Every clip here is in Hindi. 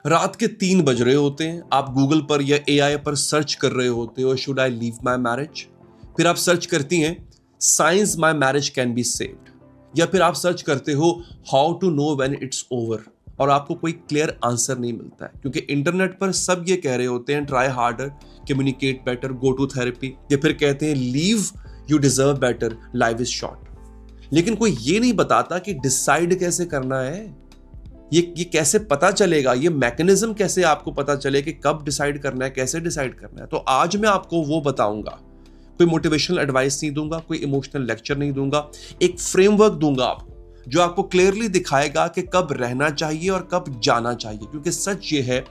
रात के 3 बज रहे होते हैं, आप गूगल पर या एआई पर सर्च कर रहे होते हो should I leave my marriage. फिर आप सर्च करती हैं since my marriage can be saved, या फिर आप सर्च करते हो how to know when it's over, और आपको कोई क्लियर आंसर नहीं मिलता है क्योंकि इंटरनेट पर सब ये कह रहे होते हैं try harder, communicate better, go to therapy, या फिर कहते हैं leave, you deserve better, life is short. लेकिन कोई ये नहीं बताता कि डिसाइड कैसे करना है, ये कैसे पता चलेगा, ये मैकेनिज्म कैसे आपको पता चले कि कब डिसाइड करना है, कैसे डिसाइड करना है। तो आज मैं आपको वो बताऊंगा, कोई मोटिवेशनल एडवाइस नहीं दूंगा, कोई इमोशनल लेक्चर नहीं दूंगा, एक फ्रेमवर्क दूंगा आपको जो आपको क्लियरली दिखाएगा कि कब रहना चाहिए और कब जाना चाहिए। क्योंकि सच ये है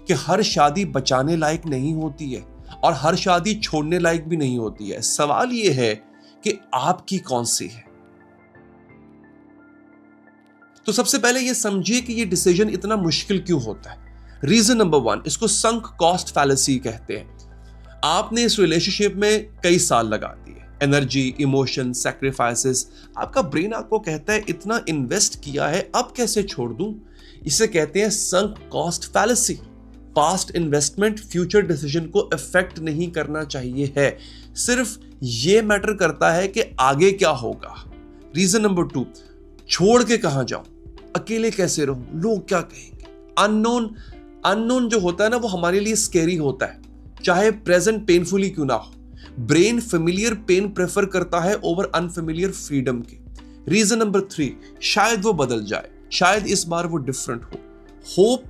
कि हर शादी बचाने लायक नहीं होती है और हर शादी छोड़ने लायक भी नहीं होती है। सवाल ये है कि आपकी कौन सी है। तो सबसे पहले ये समझिए कि ये डिसीजन इतना मुश्किल क्यों होता है। रीजन नंबर 1, इसको संक कॉस्ट फैलेसी कहते हैं। आपने इस रिलेशनशिप में कई साल लगा दिए, एनर्जी, इमोशन, सैक्रिफाइसेस, आपका ब्रेन आपको कहता है इतना इन्वेस्ट किया है, अब कैसे छोड़ दूं। इसे कहते हैं sunk cost fallacy. Past investment future decision को अफेक्ट नहीं करना चाहिए है, सिर्फ ये मैटर करता है कि आगे क्या होगा। रीजन नंबर 2, छोड़ के कहां जाऊं, अकेले कैसे रहूं, लोग क्या कहेंगे। अननोन जो होता है ना, वो हमारे लिए स्कैरी होता है, चाहे प्रेजेंट पेनफुली क्यों ना हो। ब्रेन फेमिलियर पेन प्रेफर करता है ओवर अनफेमिलियर फ्रीडम के। रीजन नंबर 3, शायद वो बदल जाए, शायद इस बार वो डिफरेंट हो। होप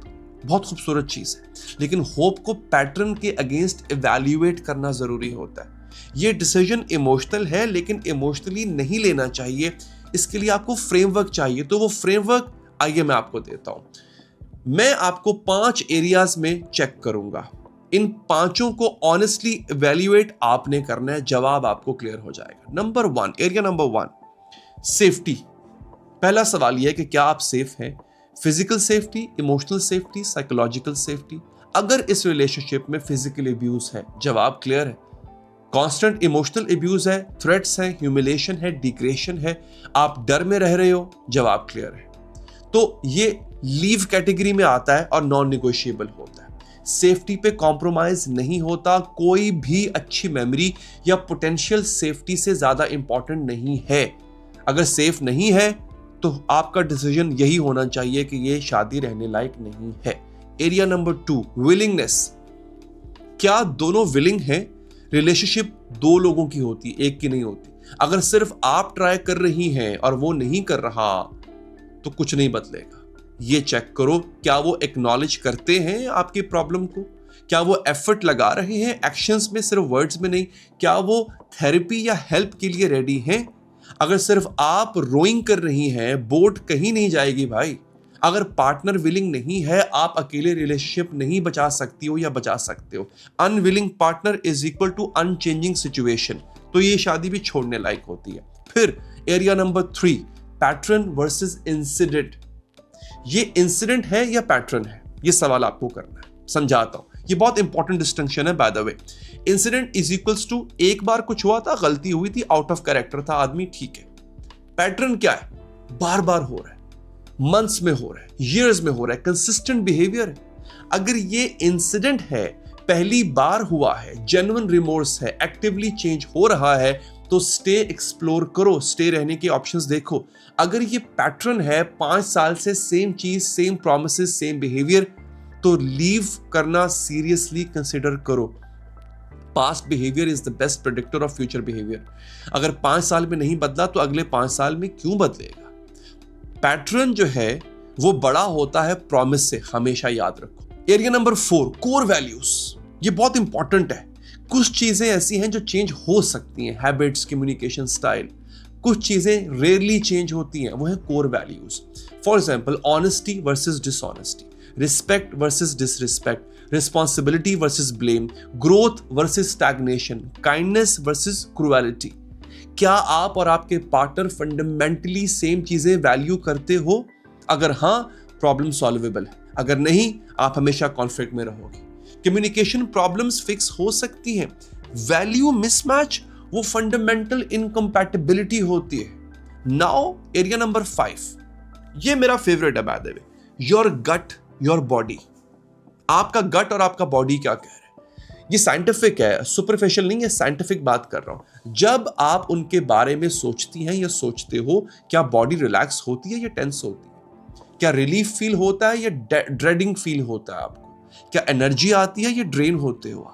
बहुत खूबसूरत चीज है, लेकिन होप को पैटर्न के अगेंस्ट इवैल्यूएट करना जरूरी होता है। ये डिसीजन इमोशनल है, लेकिन इमोशनली नहीं लेना चाहिए। इसके लिए आपको फ्रेमवर्क चाहिए, तो वो फ्रेमवर्क आइए मैं आपको देता हूं। मैं आपको 5 एरियाज में चेक करूंगा, इन 5 को ऑनेस्टली इवैल्यूएट आपने करना है, जवाब आपको क्लियर हो जाएगा। Number 1, area number 1, safety. पहला सवाल यह है कि क्या आप सेफ हैं? Physical safety, emotional safety, psychological safety. अगर इस रिलेशनशिप में फिजिकल अब्यूज है, जवाब क्लियर है। कांस्टेंट इमोशनल अब्यूज है, थ्रेट्स है, ह्यूमिलेशन है, डिग्रेशन है, आप डर में रह रहे हो, जवाब क्लियर है। तो ये लीव कैटेगरी में आता है और नॉन निगोशिएबल होता है। सेफ्टी पे कॉम्प्रोमाइज नहीं होता, कोई भी अच्छी मेमोरी या पोटेंशियल सेफ्टी से ज्यादा इंपॉर्टेंट नहीं है। अगर सेफ नहीं है तो आपका डिसीजन यही होना चाहिए कि ये शादी रहने लायक नहीं है। Area number 2, willingness. क्या दोनों विलिंग हैं? रिलेशनशिप 2 लोगों की होती, एक की नहीं होती। अगर सिर्फ आप ट्राई कर रही हैं और वो नहीं कर रहा तो कुछ नहीं बदलेगा। ये चेक करो, क्या वो एक्नॉलेज करते हैं आपकी प्रॉब्लम को, क्या वो एफर्ट लगा रहे हैं एक्शंस में, सिर्फ वर्ड्स में नहीं। क्या वो थेरेपी या हेल्प के लिए रेडी हैं? अगर सिर्फ आप रोइंग कर रही हैं, बोट कहीं नहीं जाएगी भाई। अगर पार्टनर विलिंग नहीं है, आप अकेले रिलेशनशिप नहीं बचा सकती हो या बचा सकते हो। Unwilling partner is equal to unchanging situation, तो ये शादी भी छोड़ने लायक होती है। फिर area number 3, pattern versus incident. ये इंसिडेंट है या पैटर्न है, ये सवाल आपको करना है। समझाता हूं, ये बहुत इंपॉर्टेंट डिस्टिंक्शन है by the way. Incident is equals to एक बार कुछ हुआ था, गलती हुई थी, आउट ऑफ कैरेक्टर था आदमी, ठीक है। पैटर्न क्या है? बार बार हो रहा है, मंथ्स में हो रहा है, ईयर्स में हो रहा है, कंसिस्टेंट बिहेवियर है। अगर ये इंसिडेंट है, पहली बार हुआ है, जेन्युइन रिमोर्स है, एक्टिवली चेंज हो रहा है, तो स्टे एक्सप्लोर करो, स्टे रहने के ऑप्शंस देखो। अगर ये पैटर्न है, 5 साल से सेम चीज, सेम प्रॉमिसेस, सेम बिहेवियर, तो लीव करना सीरियसली कंसिडर करो। Past behaviour is the best predictor of future behaviour. अगर 5 साल में नहीं बदला तो अगले 5 साल में क्यों बदलेगा? पैटर्न जो है वो बड़ा होता है प्रॉमिस से, हमेशा याद रखो। Area number 4, core values. ये बहुत इंपॉर्टेंट है। कुछ चीजें ऐसी हैं जो चेंज हो सकती हैं, हैबिट्स, कम्युनिकेशन स्टाइल। कुछ चीजें रेयरली चेंज होती हैं, वो है core values. For example, honesty versus dishonesty, respect versus disrespect, responsibility versus blame, growth versus stagnation, kindness versus cruelty. क्या आप और आपके पार्टनर फंडामेंटली सेम चीजें वैल्यू करते हो? अगर हाँ, प्रॉब्लम सॉल्वेबल है, अगर नहीं, आप हमेशा कॉन्फ्लिक्ट में रहोगे। कम्युनिकेशन प्रॉब्लम्स फिक्स हो सकती हैं। वैल्यू मिसमैच वो फंडामेंटल इनकम्पैटिबिलिटी होती है। नाउ एरिया नंबर 5, ये मेरा फेवरेट है by the way, your gut, your body. आपका गट और आपका बॉडी क्या कह रहे हैं। ये साइंटिफिक है, सुपरफिशियल नहीं है, साइंटिफिक बात कर रहा हूं। जब आप उनके बारे में सोचती हैं या सोचते हो, क्या बॉडी रिलैक्स होती है या टेंस होती है? क्या रिलीफ फील होता है या ड्रेडिंग फील होता है आपको? क्या एनर्जी आती है या ड्रेन होते हो आप?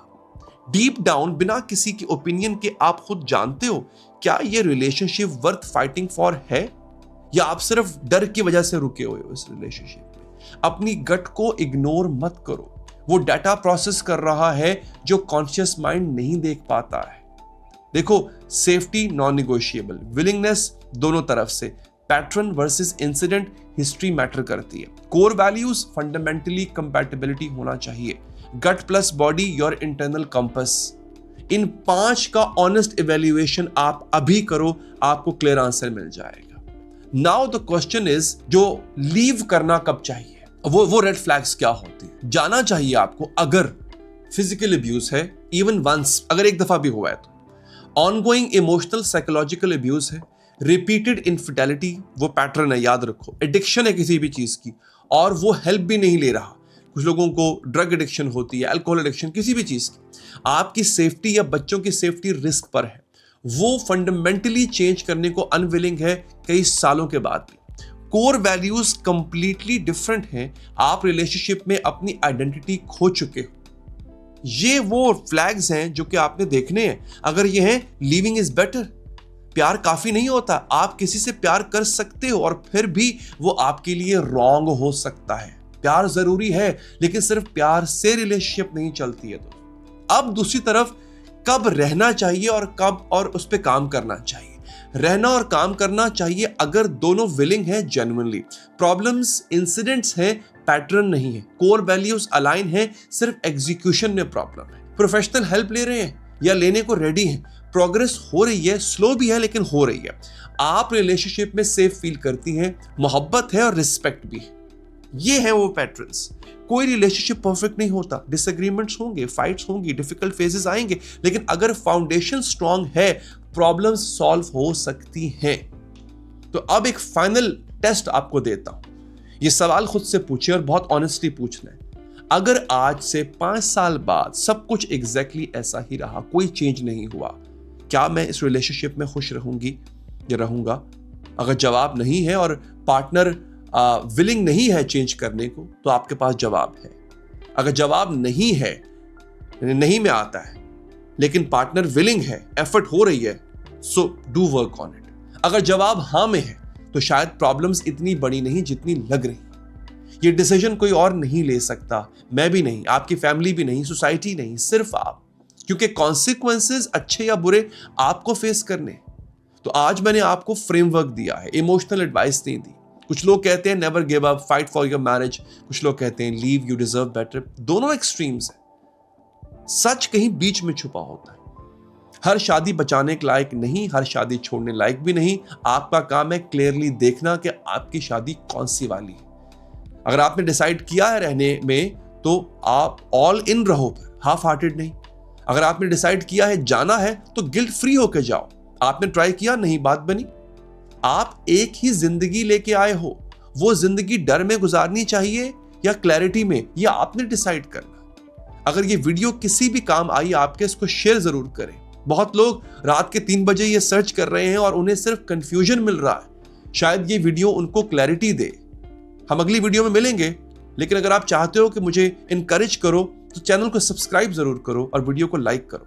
डीप डाउन बिना किसी के ओपिनियन के आप खुद जानते हो क्या ये रिलेशनशिप वर्थ फाइटिंग फॉर है, या आप सिर्फ डर की वजह से रुके हुए हो इस रिलेशनशिप में। अपनी गट को इग्नोर मत करो, वो डाटा प्रोसेस कर रहा है जो कॉन्शियस माइंड नहीं देख पाता है। देखो, सेफ्टी नॉन निगोशिएबल, विलिंगनेस दोनों तरफ से, pattern versus incident history matter करती है, कोर वैल्यूज फंडामेंटली कंपैटिबिलिटी होना चाहिए, gut plus body your internal compass. इन 5 का ऑनेस्ट इवैल्यूएशन आप अभी करो, आपको क्लियर आंसर मिल जाएगा। नाउ द क्वेश्चन इज, जो लीव करना कब चाहिए, वो रेड फ्लैग्स क्या होती है? जाना चाहिए आपको अगर फिजिकल अब्यूज है, इवन वंस, अगर एक दफा भी हुआ है तो। ऑनगोइंग इमोशनल साइकोलॉजिकल अब्यूज है, रिपीटेड इनफिडेलिटी, वो पैटर्न है, याद रखो, एडिक्शन है किसी भी चीज की और वो हेल्प भी नहीं ले रहा। कुछ लोगों को ड्रग एडिक्शन होती है, अल्कोहल एडिक्शन, किसी भी चीज की। आपकी सेफ्टी या बच्चों की सेफ्टी रिस्क पर है, वो फंडामेंटली चेंज करने को अनविलिंग है कई सालों के बाद भी। कोर वैल्यूज कंप्लीटली डिफरेंट हैं, आप रिलेशनशिप में अपनी आइडेंटिटी खो चुके हो। ये वो फ्लैग्स हैं जो कि आपने देखने हैं। अगर ये हैं, लिविंग इज बेटर, प्यार काफी नहीं होता, आप किसी से प्यार कर सकते हो और फिर भी वो आपके लिए रॉन्ग हो सकता है। प्यार जरूरी है, लेकिन सिर्फ प्यार से रिलेशनशिप नहीं चलती है। तो अब दूसरी तरफ, कब रहना चाहिए और कब और उस पर काम करना चाहिए। रहना और काम करना चाहिए अगर दोनों विलिंग है जेन्युइनली, प्रॉब्लम्स इंसिडेंट्स हैं, पैटर्न नहीं है, कोर वैल्यूज अलाइन है, सिर्फ एग्जीक्यूशन में प्रॉब्लम है। प्रोफेशनल हेल्प ले रहे हैं या लेने को रेडी हैं, प्रोग्रेस हो रही है, स्लो भी है लेकिन हो रही है, आप रिलेशनशिप में सेफ फील करती हैं, मोहब्बत है और रिस्पेक्ट भी है। ये है वो पैटर्न्स। कोई रिलेशनशिप परफेक्ट नहीं होता, डिसएग्रीमेंट्स होंगे, फाइट्स होंगी, डिफिकल्ट फेजेस आएंगे, लेकिन अगर फाउंडेशन स्ट्रांग है, प्रॉब्लम्स सॉल्व हो सकती हैं। तो अब एक फाइनल टेस्ट आपको देता हूं। ये सवाल खुद से पूछिए और बहुत ऑनेस्टली पूछना है। अगर आज से 5 साल बाद सब कुछ एग्जैक्टली ऐसा ही रहा, कोई चेंज नहीं हुआ, क्या मैं इस रिलेशनशिप में खुश रहूंगी या रहूंगा? अगर जवाब नहीं है और पार्टनर विलिंग नहीं है चेंज करने को, तो आपके पास जवाब है। अगर जवाब नहीं है, नहीं में आता है, लेकिन पार्टनर विलिंग है, एफर्ट हो रही है, so do work on it. अगर जवाब हाँ में है, तो शायद प्रॉब्लम्स इतनी बड़ी नहीं जितनी लग रही। ये डिसीजन कोई और नहीं ले सकता, मैं भी नहीं, आपकी फैमिली भी नहीं, सोसाइटी नहीं, सिर्फ आप, क्योंकि कॉन्सिक्वेंसेस अच्छे या बुरे आपको फेस करने। तो आज मैंने आपको फ्रेमवर्क दिया है, इमोशनल एडवाइस नहीं दी। कुछ लोग कहते हैं never give up, fight for your marriage, कुछ लोग कहते हैं लीव, यू डिजर्व बेटर। दोनों एक्सट्रीम्स हैं, सच कहीं बीच में छुपा होता है। हर शादी बचाने के लायक नहीं, हर शादी छोड़ने लायक भी नहीं। आपका काम है क्लियरली देखना कि आपकी शादी कौन सी वाली है। अगर आपने डिसाइड किया है रहने में, तो आप ऑल इन रहो, हाफ हार्टेड नहीं। अगर आपने डिसाइड किया है जाना है, तो गिल्ट फ्री होकर जाओ। आपने ट्राई किया, नहीं बात बनी। आप एक ही जिंदगी लेके आए हो, वो जिंदगी डर में गुजारनी चाहिए या क्लैरिटी में, ये आपने डिसाइड करना। अगर ये वीडियो किसी भी काम आई आपके, इसको शेयर जरूर करें। बहुत लोग रात के 3 बजे ये सर्च कर रहे हैं और उन्हें सिर्फ कंफ्यूजन मिल रहा है। शायद ये वीडियो उनको क्लैरिटी दे। हम अगली वीडियो में मिलेंगे, लेकिन अगर आप चाहते हो कि मुझे इनकरेज करो, तो चैनल को सब्सक्राइब जरूर करो और वीडियो को लाइक करो।